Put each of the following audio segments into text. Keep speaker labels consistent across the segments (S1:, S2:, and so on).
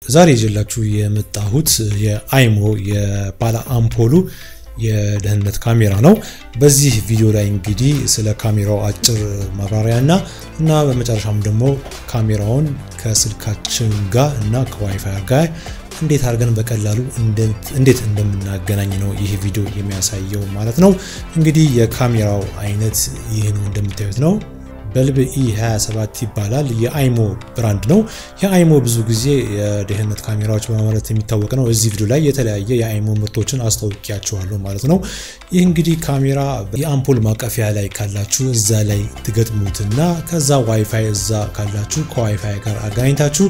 S1: ዛሬ ይዤላችሁ የመጣሁት የአይሞ የባለ አምፖሉ የደህንነት ካሜራ ነው። በዚህ ቪዲዮ ላይ እንግዲህ ስለ ካሜራው አጭር ማብራሪያና በመጨረሻም ደግሞ ካሜራውን ከስልካችን ጋር እና ከዋይፋይ ጋር እንዴት አድርገን በቀላሉ እንዴት እንደምናገናኝ ነው ይሄ ቪዲዮ የሚያሳየው ማለት ነው። እንግዲህ የካሜራው አይነት ይሄን እንደምታዩት ነው። በልብ E27 ይባላል። የአይሞ ብራንድ ነው። የአይሞ ብዙ ጊዜ የደህንነት ካሜራዎች በማምረት የሚታወቅ ነው። እዚህ ቪዲዮ ላይ የተለያየ የአይሞ ምርቶችን አስተዋውቂያችኋለሁ ማለት ነው። ይህ እንግዲህ ካሜራ የአምፖል ማቀፊያ ላይ ካላችሁ እዛ ላይ ትገጥሙትና ከዛ ዋይፋይ እዛ ካላችሁ ከዋይፋይ ጋር አገናኝታችሁ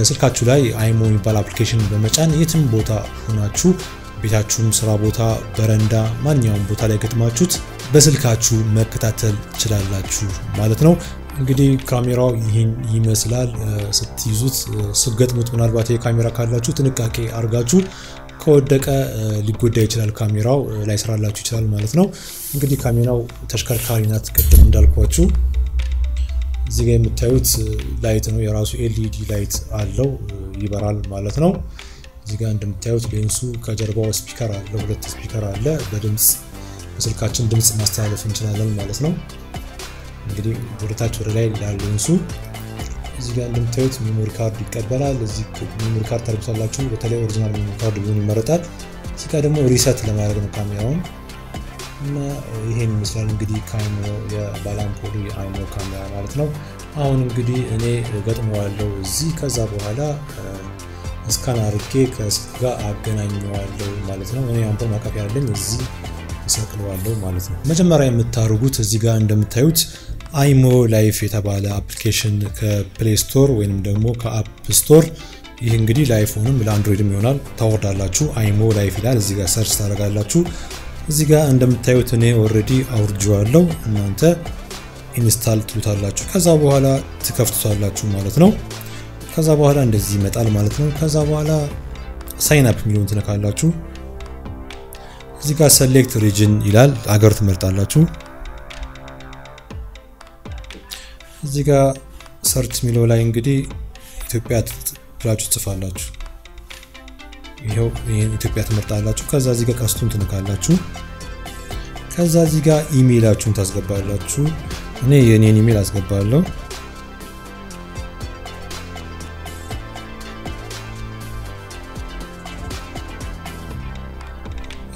S1: ስልካችሁ ላይ አይሞ የሚባል አፕሊኬሽን በመጫን የትም ቦታ ሆናችሁ ቤታችሁም ስራ ቦታ በረንዳ ማንኛውም ቦታ ላይ ገጥማችሁት በስልካችሁ መከታተል ትችላላችሁ ማለት ነው። እንግዲህ ካሜራው ይሄን ይመስላል። ስትይዙት ስትገጥሙት ምናልባት የካሜራ ካላችሁ ጥንቃቄ አርጋችሁ ከወደቀ ሊጎዳ ይችላል፣ ካሜራው ላይ ስራላችሁ ይችላል ማለት ነው። እንግዲህ ካሜራው ተሽከርካሪ ናት ቅድም እንዳልኳችሁ። እዚህ ጋር የምታዩት ላይት ነው፣ የራሱ LED ላይት አለው ይበራል ማለት ነው። እዚህ ጋር እንደምታዩት ሌንሱ ከጀርባው ስፒከር አለ፣ ሁለት ስፒከር አለ። በድምጽ በስልካችን ድምጽ ማስተላለፍ እንችላለን ማለት ነው። እንግዲህ ወደታች ወደ ላይ ያለው ሌንሱ እዚህ ጋር እንደምታዩት ሜሞሪ ካርድ ይቀበላል። እዚህ ሜሞሪ ካርድ ታርጉታላችሁ፣ በተለይ ኦሪጂናል ሜሞሪ ካርድ ቢሆን ይመረጣል። እዚህ ጋር ደግሞ ሪሰት ለማድረግ ነው ካሜራውን እና ይሄን ይመስላል እንግዲህ ካይሞ የባለ አምፖሉ የአይሞ ካሜራ ማለት ነው። አሁን እንግዲህ እኔ ገጥመዋለሁ እዚህ፣ ከዛ በኋላ ስካን አድርጌ ከስልክ ጋር አገናኘዋለሁ ማለት ነው። እኔ አምፖል ማቀፊያ ያለኝ እዚህ እሰቅለዋለሁ ማለት ነው። መጀመሪያ የምታደርጉት እዚህ ጋር እንደምታዩት አይሞ ላይፍ የተባለ አፕሊኬሽን ከፕሌይ ስቶር ወይንም ደግሞ ከአፕ ስቶር፣ ይህ እንግዲህ ለአይፎንም ለአንድሮይድም ይሆናል፣ ታወርዳላችሁ። አይሞ ላይፍ ይላል። እዚህ ጋር ሰርች ታደርጋላችሁ። እዚህ ጋር እንደምታዩት እኔ ኦልሬዲ አውርጄዋለሁ፣ እናንተ ኢንስታል ትሉታላችሁ። ከዛ በኋላ ትከፍቱታላችሁ ማለት ነው። ከዛ በኋላ እንደዚህ ይመጣል ማለት ነው። ከዛ በኋላ ሳይን አፕ የሚለውን ትነካላችሁ። እዚህ ጋር ሰሌክት ሪጅን ይላል፣ አገር ትመርጣላችሁ። እዚህ ጋር ሰርች የሚለው ላይ እንግዲህ ኢትዮጵያ ብላችሁ ትጽፋላችሁ። ይሄው ይሄን ኢትዮጵያ ትመርጣላችሁ። ከዛ እዚህ ጋር ቀስቱን ትነካላችሁ። ከዛ እዚህ ጋር ኢሜይላችሁን ታስገባላችሁ። እኔ የኔን ኢሜይል አስገባለሁ።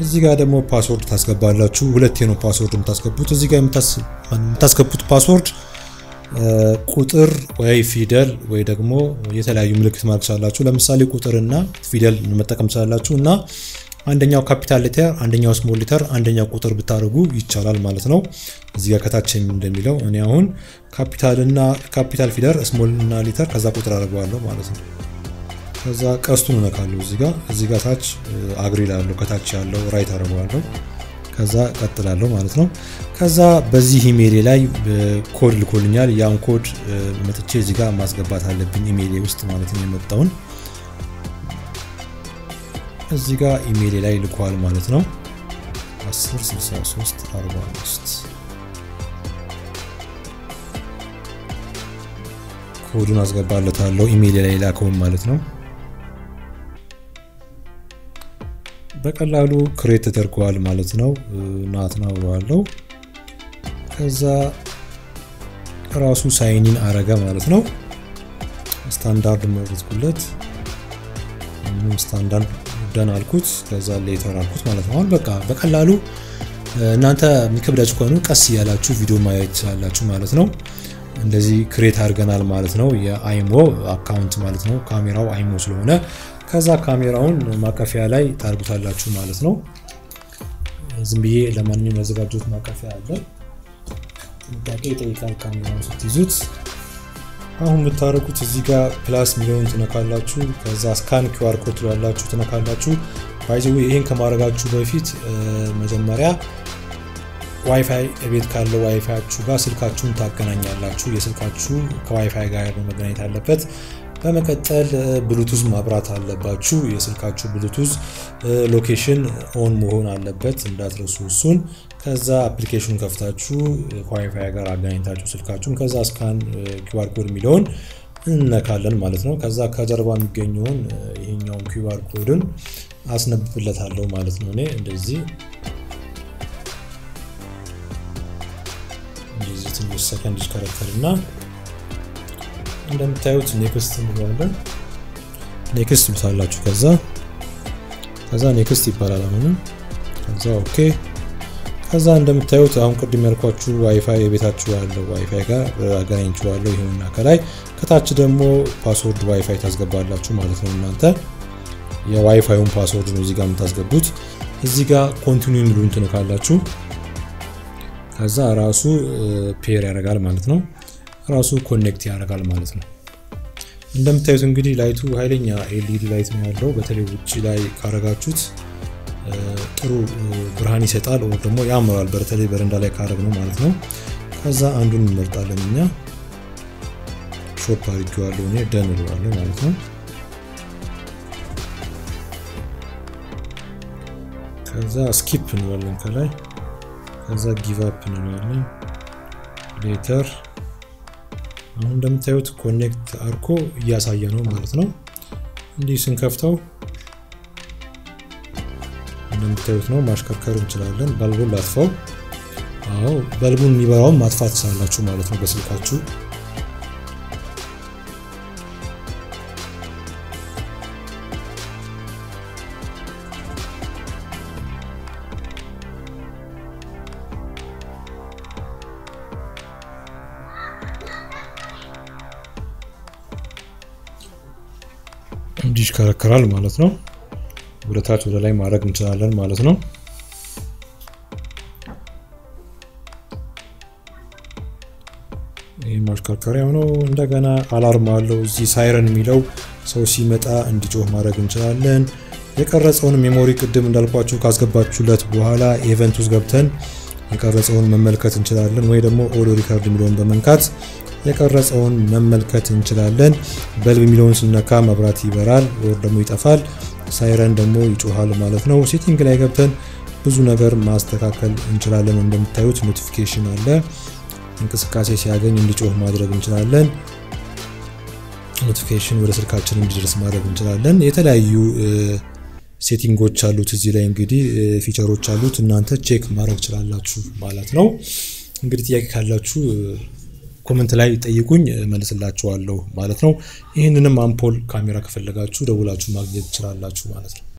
S1: እዚህ ጋር ደግሞ ፓስወርድ ታስገባላችሁ። ሁለቴ ነው ፓስወርድ የምታስገቡት። እዚህ ጋር የምታስገቡት ፓስወርድ ቁጥር ወይ ፊደል ወይ ደግሞ የተለያዩ ምልክት ማድረግ ትችላላችሁ። ለምሳሌ ቁጥርና ፊደል መጠቀም ትችላላችሁ እና አንደኛው ካፒታል ሌተር አንደኛው ስሞል ሌተር አንደኛው ቁጥር ብታደርጉ ይቻላል ማለት ነው። እዚህ ጋር ከታች እንደሚለው እኔ አሁን ካፒታል ፊደል ስሞል እና ሌተር ከዛ ቁጥር አደርገዋለሁ ማለት ነው። ከዛ ቀስቱን ነካለሁ። እዚህ ጋር ታች አግሪ ላለው ከታች ያለው ራይት አደርገዋለሁ። ከዛ ቀጥላለሁ ማለት ነው። ከዛ በዚህ ኢሜይል ላይ ኮድ ልኮልኛል። ያን ኮድ መጥቼ እዚህ ጋር ማስገባት አለብኝ ኢሜይል ውስጥ ማለት ነው። የመጣውን እዚህ ጋር ኢሜይል ላይ ልኳል ማለት ነው። 106345 ኮዱን አስገባለታለሁ ኢሜይል ላይ ላከው ማለት ነው። በቀላሉ ክሬት ተደርጓል ማለት ነው። ናትናውራለው ከዛ ራሱ ሳይኒን አረጋ ማለት ነው። ስታንዳርድ መርጥኩለት፣ ስታንዳርድ ደን አልኩት፣ ከዛ ሌተር አልኩት ማለት ነው። አሁን በቃ በቀላሉ እናንተ የሚከብዳችሁ ከሆነ ቀስ ያላችሁ ቪዲዮ ማየት ትችላላችሁ ማለት ነው። እንደዚህ ክሬት አድርገናል ማለት ነው። የአይሞ አካውንት ማለት ነው። ካሜራው አይሞ ስለሆነ ከዛ ካሜራውን ማቀፊያ ላይ ታርጉታላችሁ ማለት ነው። ዝም ብዬ ለማንኛውም ያዘጋጁት ማቀፊያ አለ፣ ጥንቃቄ ይጠይቃል ካሜራውን ስትይዙት። አሁን የምታረጉት እዚህ ጋር ፕላስ ሚሊዮን ትነካላችሁ። ከዛ ስካን QR ኮድ ትላላችሁ ትነካላችሁ። ባይዘው ይሄን ከማድረጋችሁ በፊት መጀመሪያ ዋይፋይ ቤት ካለው ዋይፋያችሁ ጋር ስልካችሁን ታገናኛላችሁ። የስልካችሁ ከዋይፋይ ጋር መገናኘት አለበት። በመቀጠል ብሉቱዝ ማብራት አለባችሁ። የስልካችሁ ብሉቱዝ ሎኬሽን ኦን መሆን አለበት እንዳትረሱ እሱን። ከዛ አፕሊኬሽን ከፍታችሁ ከዋይፋይ ጋር አገናኝታችሁ ስልካችሁን ከዛ ስካን QR ኮድ የሚለውን እንነካለን ማለት ነው ከዛ ከጀርባ የሚገኘውን ይሄኛውን QR ኮድን አስነብብለታለሁ ማለት ነው እኔ እንደዚህ ትንሽ ሰከንድ ይከራከርና እንደምታዩት ኔክስት እንለዋለን ኔክስት ትሉታላችሁ ከዛ ኔክስት ይባላል አሁን ከዛ ኦኬ ከዛ እንደምታዩት አሁን ቅድም ያልኳችሁ ዋይፋይ የቤታችሁ ያለው ዋይፋይ ጋር አገናኝቻለሁ ይሄውና ከላይ ከታች ደግሞ ፓስወርድ ዋይፋይ ታስገባላችሁ ማለት ነው እናንተ የዋይፋዩን ፓስወርድ ነው እዚህ ጋር የምታስገቡት እዚህ ጋር ኮንቲኒው የሚሉን ትነካላችሁ ከዛ ራሱ ፔር ያደርጋል ማለት ነው ራሱ ኮኔክት ያደርጋል ማለት ነው እንደምታዩት እንግዲህ ላይቱ ኃይለኛ LED ላይት ነው ያለው በተለይ ውጪ ላይ ካረጋችሁት ጥሩ ብርሃን ይሰጣል ወይ ደግሞ ያምራል በተለይ በረንዳ ላይ ካረግነው ማለት ነው ከዛ አንዱን እንመርጣለን እኛ ሾፕ አድርጌዋለሁ እኔ ደን እለዋለሁ ማለት ነው ከዛ ስኪፕ እንለዋለን ከላይ ከዛ ጊቭ አፕ እንለዋለን ሌተር አሁን እንደምታዩት ኮኔክት አርኮ እያሳየ ነው ማለት ነው እንዲህ ስንከፍተው እንደምታዩት ነው ማሽከርከር እንችላለን በልቡን ላጥፋው አዎ በልቡን የሚበራው ማጥፋት ትችላላችሁ ማለት ነው በስልካችሁ እንዲህ ይሽከረከራል ማለት ነው ወደ ታች ወደ ላይ ማድረግ እንችላለን ማለት ነው ይሄ ማሽከርከሪያው ነው እንደገና አላርም አለው እዚህ ሳይረን የሚለው ሰው ሲመጣ እንዲጮህ ማድረግ እንችላለን የቀረጸውን ሜሞሪ ቅድም እንዳልኳችሁ ካስገባችሁለት በኋላ ኢቨንት ውስጥ ገብተን የቀረጸውን መመልከት እንችላለን ወይ ደግሞ ኦዲዮ ሪከርድ የሚለውን በመንካት የቀረጸውን መመልከት እንችላለን በልብ የሚለውን ስንነካ መብራት ይበራል ወይ ደግሞ ይጠፋል ሳይረን ደግሞ ይጮሃል ማለት ነው ሴቲንግ ላይ ገብተን ብዙ ነገር ማስተካከል እንችላለን እንደምታዩት ኖቲፊኬሽን አለ እንቅስቃሴ ሲያገኝ እንዲጮህ ማድረግ እንችላለን ኖቲፊኬሽን ወደ ስልካችን እንዲደርስ ማድረግ እንችላለን የተለያዩ ሴቲንጎች አሉት እዚህ ላይ እንግዲህ ፊቸሮች አሉት እናንተ ቼክ ማድረግ ትችላላችሁ ማለት ነው እንግዲህ ጥያቄ ካላችሁ ኮሜንት ላይ ጠይቁኝ መልስላችኋለሁ ማለት ነው ይሄንንም አምፖል ካሜራ ከፈለጋችሁ ደውላችሁ ማግኘት ትችላላችሁ ማለት ነው